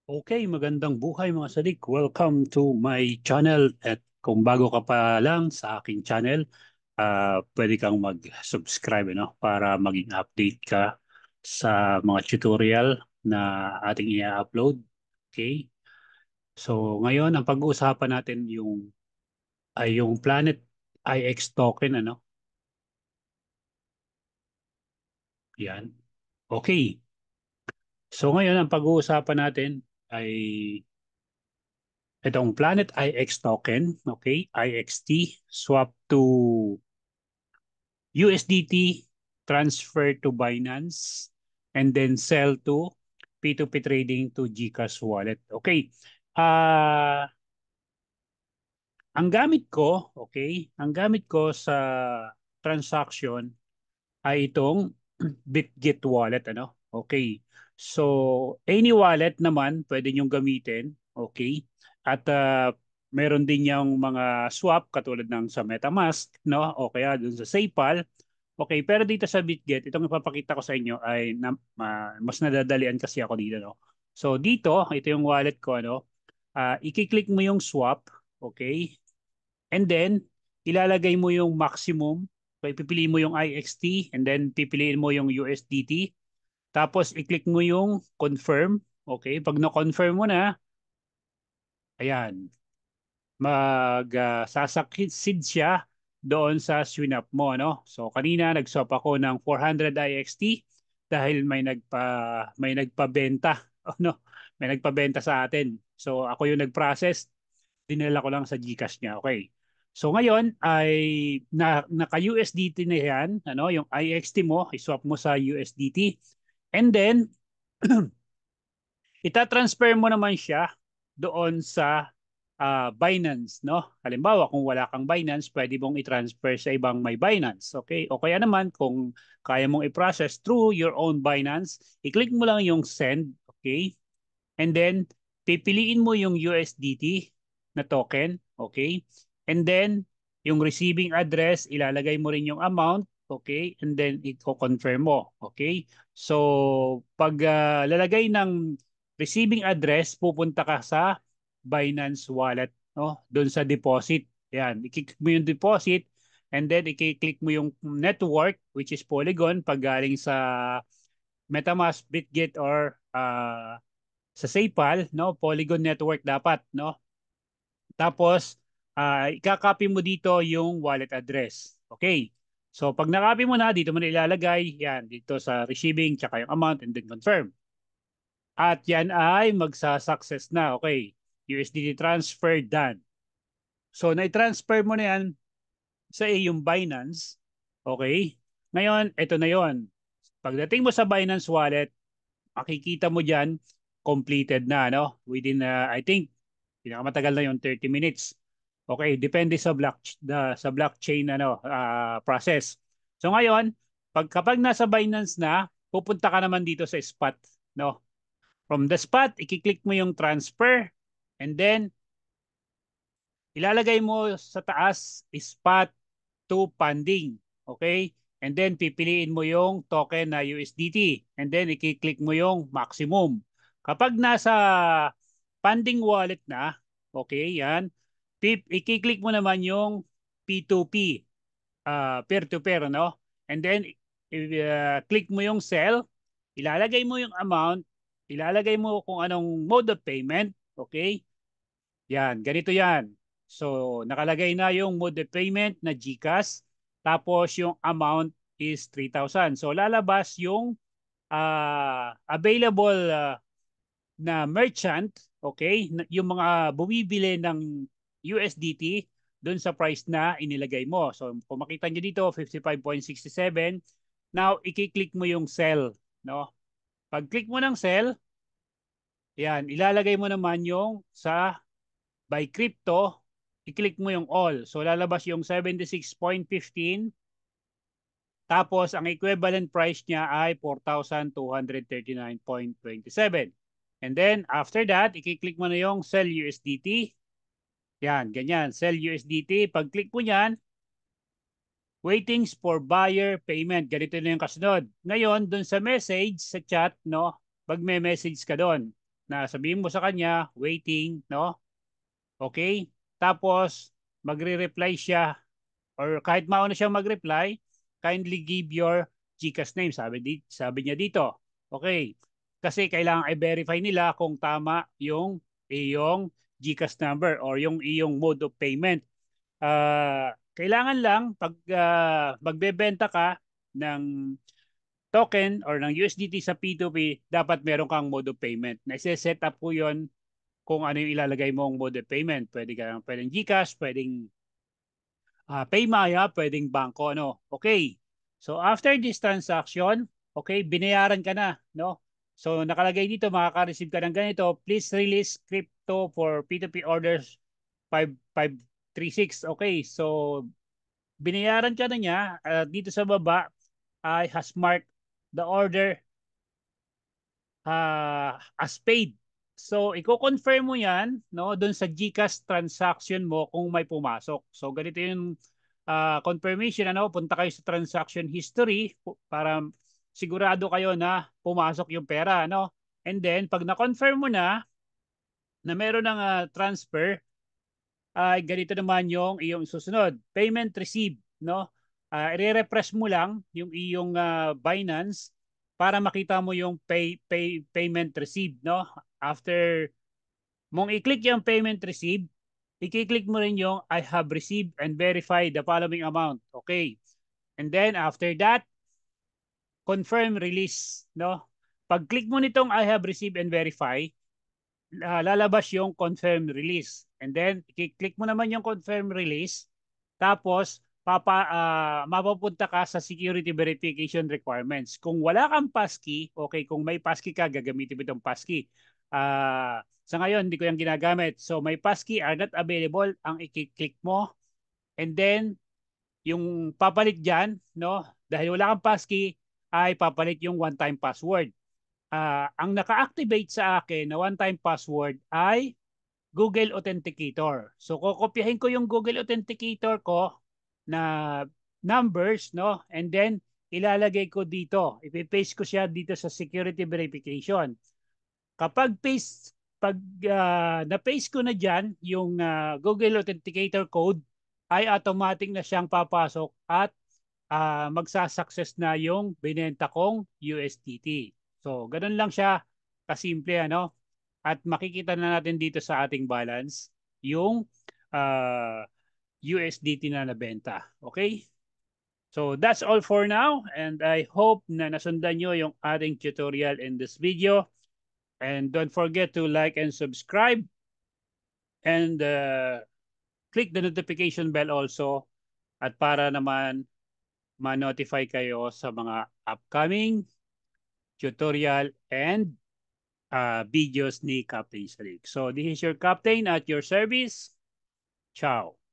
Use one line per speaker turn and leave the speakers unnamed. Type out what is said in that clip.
Okay, magandang buhay mga sadik. Welcome to my channel. At kung bago ka pa lang sa aking channel, pwede kang mag-subscribe para maging update ka sa mga tutorial na ating i-upload. Okay? So ngayon, ang pag-uusapan natin yung Planet IX token. Yan. Okay. So ngayon, ang pag-uusapan natin ay itong Planet IX token, okay? IXT, swap to USDT, transfer to Binance, and then sell to P2P trading to GCash wallet. Okay. Ah, ang gamit ko, okay? Ang gamit ko sa transaction ay itong Bitget wallet, Okay. So, any wallet naman pwede niyong gamitin, okay? At meron din yung mga swap katulad ng sa MetaMask, no? O kaya dun sa SafePal. Okay, pero dito sa Bitget, itong ipapakita ko sa inyo ay mas nadadalian kasi ako dito, no? So dito, ito yung wallet ko, i-click mo yung swap, okay? And then, ilalagay mo yung maximum. So, ipipiliin mo yung IXT and then pipiliin mo yung USDT. Tapos, i-click mo yung confirm. Okay? Pag na-confirm mo na, ayan, sasaksid siya doon sa Swinap mo, no? So, kanina, nag-swap ako ng 400 IXT dahil may nagpabenta, no? May nagpabenta sa atin. So, ako yung nag-process, dinala ko lang sa GCash niya. Okay. So ngayon ay naka-USDT na yan, yung IXT mo, i-swap mo sa USDT. And then ita-transfer mo naman siya doon sa Binance, no? Halimbawa, kung wala kang Binance, pwede mong i-transfer sa ibang may Binance, okay? O kaya naman kung kaya mong i-process through your own Binance, i-click mo lang yung send, okay? And then, pipiliin mo yung USDT na token, okay? And then, yung receiving address, ilalagay mo rin yung amount, okay? And then, i-confirm mo, okay? So, pag lalagay ng receiving address, pupunta ka sa Binance Wallet, no? Doon sa deposit. Yan, i-click mo yung deposit, and then, i-click mo yung network, which is Polygon, pag galing sa MetaMask, Bitget, or sa SafePal, no? Polygon network dapat, no? Tapos ikakopy mo dito yung wallet address. Okay. So pag nakopy mo na, dito mo na ilalagay, yan, dito sa receiving, tsaka yung amount, and then confirm. At yan ay magsa-success na. Okay. USDT transfer done. So na-transfer mo na yan sa iyong Binance. Okay. Ngayon, ito na yon. Pagdating mo sa Binance wallet, makikita mo dyan, completed na, no? Within, I think, pinakamatagal na yung 30 minutes. Okay, depende sa blockchain process. So ngayon, kapag nasa Binance na, pupunta ka naman dito sa spot, no? From the spot, i-click mo yung transfer, and then ilalagay mo sa taas spot to funding. Okay? And then pipiliin mo yung token na USDT, and then i-click mo yung maximum. Kapag nasa funding wallet na, okay, yan, i-click mo naman yung P2P, peer-to-peer, no? And then click mo yung sell, ilalagay mo yung amount, ilalagay mo kung anong mode of payment, okay? Yan, ganito yan. So, nakalagay na yung mode of payment na GCash, tapos yung amount is 3,000. So, lalabas yung available na merchant, okay, yung mga bumibili ng USDT doon sa price na inilagay mo. So, kung makita nyo dito, 55.67. Now, i-click mo yung sell, no? Pag-click mo ng sell, yan, ilalagay mo naman yung sa buy crypto, i-click mo yung all. So, lalabas yung 76.15. Tapos, ang equivalent price niya ay 4,239.27. And then, after that, i-click mo na yung sell USDT. Yan, ganyan. Sell USDT. Pag-click mo yan, waitings for buyer payment. Ganito na yung kasunod. Ngayon, dun sa message, sa chat, no, magme-message ka doon na sabihin mo sa kanya, waiting, no? Okay? Tapos, magre-reply siya or kahit mauna siyang mag-reply, kindly give your GCash name, sabi niya dito. Okay. Kasi kailangan i-verify nila kung tama yung iyong GCash number or yung iyong mode of payment. Kailangan lang pag magbebenta ka ng token or ng USDT sa P2P, dapat meron kang mode of payment. Na-set up po yun kung ano yung ilalagay mong mode of payment. Pwedeng GCash, pwedeng Paymaya, pwedeng bangko, no? Okay. So after this transaction, okay, binayaran ka na, no? So nakalagay dito, makaka-receive ka ng ganito, please release crypto for P2P orders 5536. Okay, so binayaran ka na niya. Dito sa baba, I has marked the order as paid. So, i-confirm mo yan, no, doon sa GCash transaction mo kung may pumasok. So, ganito yung confirmation, ano, punta kayo sa transaction history para sigurado kayo na pumasok yung pera, no? And then, pag na-confirm mo na meron ng transfer, ay ganito naman yung iyong susunod. Payment received, no? I-refresh mo lang yung iyong Binance para makita mo yung payment received, no? After mong i-click yung payment received, i-click mo rin yung I have received and verified the following amount. Okay. And then after that, confirm release, no? Pag-click mo nitong I have received and verify, lalabas yung confirm release. And then, i-click mo naman yung confirm release. Tapos, mapapunta ka sa security verification requirements. Kung wala kang passkey, okay, kung may passkey ka, gagamitin mo itong passkey. Sa ngayon, hindi ko yung ginagamit. So, may passkey are not available. Ang i-click mo. And then, yung papalit dyan, no? Dahil wala kang passkey, ay papalit yung one-time password. Ang naka-activate sa akin na one-time password ay Google Authenticator. So, kokopyahin ko yung Google Authenticator ko na numbers, no? And then, ilalagay ko dito. Ipipaste ko siya dito sa security verification. Kapag na-paste ko na dyan yung Google Authenticator code, ay automatic na siyang papasok at magsasucess na yung binenta kong USDT. So, ganun lang siya kasimple, ano? At makikita na natin dito sa ating balance yung USDT na nabenta. Okay? So, that's all for now. And I hope na nasundan nyo yung ating tutorial in this video. And don't forget to like and subscribe. And click the notification bell also. At para naman ma-notify kayo sa mga upcoming tutorial and videos ni Captain Salik. So this is your Captain at your service. Ciao.